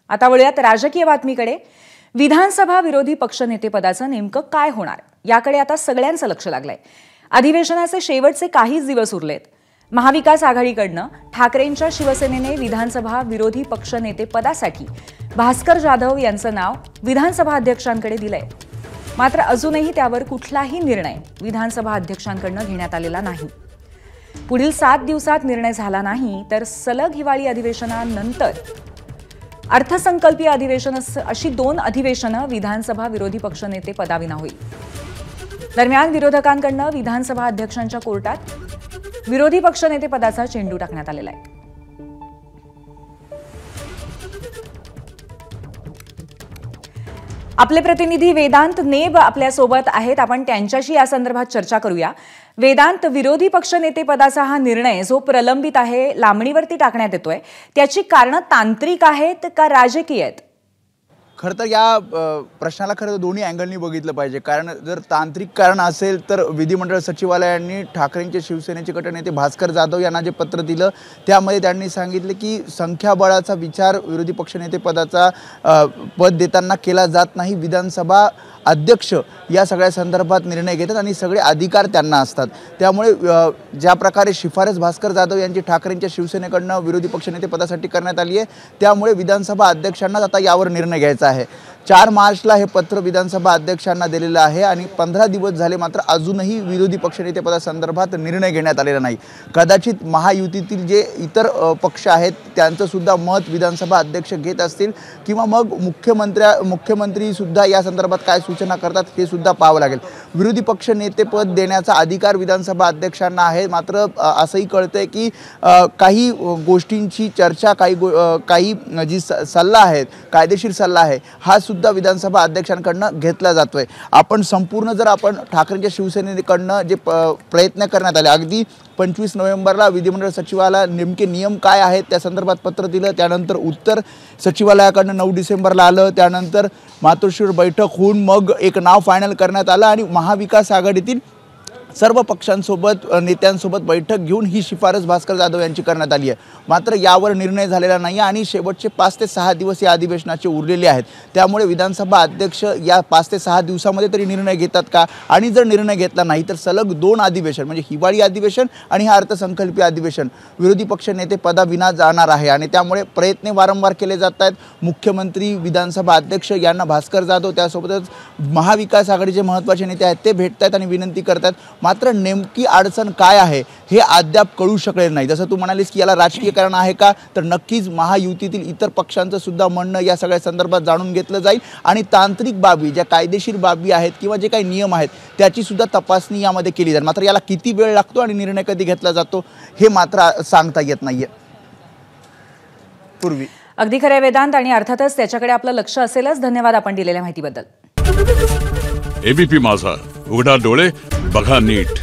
आता वळूयात राजकीय बातमीकडे। विधानसभा विरोधी पक्षनेतेपदाचं नेमकं काय होणार याकडे आता सगळ्यांचं लक्ष लागलंय। अधिवेशनाचे शेवटचे काहीच दिवस उरलेत। महाविकास आघाडीकडनं ठाकरेंच्या शिवसेनेने विधानसभा विरोधी पक्षनेतेपदासाठी भास्कर जाधव यांचं नाव विधानसभा अध्यक्षांकडे दिलंय। मात्र अजूनही त्यावर कुठलाही निर्णय विधानसभा अध्यक्षांकडनं घेण्यात आलेला नाही। पुढील 7 दिवसात निर्णय झाला नाही तर सलग हिवाळी अधिवेशनानंतर अर्थसंकल्पीय अधिवेशन अशी 2 अधिवेशनं विधानसभा विरोधी पक्षनेते पदाविना होईल। दरम्यान विरोधकांकडनं विधानसभा अध्यक्षांच्या कोर्टात विरोधी पक्षनेते पदाचा चेंडू टाकण्यात आलेला आहे। आपले प्रतिनिधी वेदांत नेब आपल्या सोबत आहेत। आपण त्यांच्याशी या संदर्भात चर्चा करूया। वेदांत, विरोधी पक्षनेते पदाचा हा निर्णय जो प्रलंबित आहे, लांबणीवरती टाकण्यात येतोय, त्याची कारणं तांत्रिक आहेत का राजकीय आहेत? खरं तर या प्रश्नाला खरं तर दोन्ही अँगलनी बघितलं पाहिजे। कारण जर तांत्रिक कारण असेल तर विधिमंडळ सचिवालयाने ठाकरेंचे शिवसेनेचे गटनेते भास्कर जाधव यांना जे पत्र दिलं त्यामध्ये त्यांनी सांगितले की संख्याबळाचा विचार विरोधी पक्षनेते पदाचा पद देताना केला जात नाही। विधानसभा अध्यक्ष या सगळ्या संदर्भात निर्णय घेतात आणि सगळे अधिकार त्यांना असतात। त्यामुळे ज्या प्रकारे शिफारस भास्कर जाधव यांची ठाकरेंच्या शिवसेनेकडनं विरोधी पक्षनेते पदासाठी करण्यात आली आहे, त्यामुळे विधानसभा अध्यक्षांना आता यावर निर्णय घ्यायचा आहे। 4 मार्चला हे पत्र विधानसभा अध्यक्षांना दिलेलं आहे आणि 15 दिवस झाले मात्र अजूनही विरोधी पक्षनेते पदासंदर्भात निर्णय घेण्यात आलेला नाही। कदाचित महायुतीतील जे इतर पक्ष आहेत त्यांचं सुद्धा मत विधानसभा अध्यक्ष घेत असतील किंवा मग मुख्यमंत्री सुद्धा या संदर्भात काय सूचना करतात हे सुद्धा पाहावं लागेल। विरोधी पक्ष नेतेपद देण्याचा अधिकार विधानसभा अध्यक्षांना आहे। मात्र असंही कळतंय की काही गोष्टींची चर्चा काही जी सल्ला आहेत, कायदेशीर सल्ला आहे, हा सुद्धा विधानसभा अध्यक्षांकडनं घेतला जातोय। आपण संपूर्ण जर आपण ठाकरेंच्या शिवसेनेकडनं जे प्रयत्न करण्यात आले, अगदी 25 नोव्हेंबरला विधिमंडळ सचिवालयाला नेमके नियम काय आहेत त्या संदर्भात पत्र दिलं, त्यानंतर उत्तर सचिवालयाकडनं 9 डिसेंबरला आलं, त्यानंतर मातोश्रीवर बैठक होऊन मग एक नाव फायनल करण्यात आलं आणि महाविकास आघाडीतील सर्व पक्षांसोबत नेत्यांसोबत बैठक घेऊन ही शिफारस भास्कर जाधव यांची करण्यात आली आहे। मात्र यावर निर्णय झालेला नाही आणि शेवटचे 5 ते 6 दिवस या अधिवेशनाचे उरलेले आहेत। त्यामुळे विधानसभा अध्यक्ष या 5 ते 6 दिवसामध्ये तरी निर्णय घेतात का, आणि जर निर्णय घेतला नाही तर सलग 2 अधिवेशन म्हणजे हिवाळी अधिवेशन आणि हा अर्थसंकल्पीय अधिवेशन विरोधी पक्ष नेते पदाविना जाणार आहे। आणि त्यामुळे प्रयत्न वारंवार केले जात आहेत। मुख्यमंत्री, विधानसभा अध्यक्ष यांना भास्कर जाधव त्यासोबतच महाविकास आघाडीचे महत्त्वाचे नेते आहेत ते भेटतात आणि विनंती करतात। मात्र नेमकी अडचण काय आहे हे अद्याप कळू शकले नाही। जसं तू म्हणालीस की याला राजकीय कारण आहे का, तर नक्कीच महायुतीतील इतर पक्षांचं सुद्धा म्हणणं या सगळ्या संदर्भात जाणून घेतलं जाईल आणि तांत्रिक बाबी, ज्या कायदेशीर बाबी आहेत किंवा जे काही नियम आहेत त्याची सुद्धा तपासणी यामध्ये केली जाईल। मात्र याला किती वेळ लागतो आणि निर्णय कधी घेतला जातो हे मात्र सांगता येत नाहीये। पूर्वी अगदी खरं वेदांत, आणि अर्थातच त्याच्याकडे आपलं लक्ष असेलच। धन्यवाद आपण दिलेल्या माहितीबद्दल। एबीपी माझा, उघडा डोळे बघा नीट।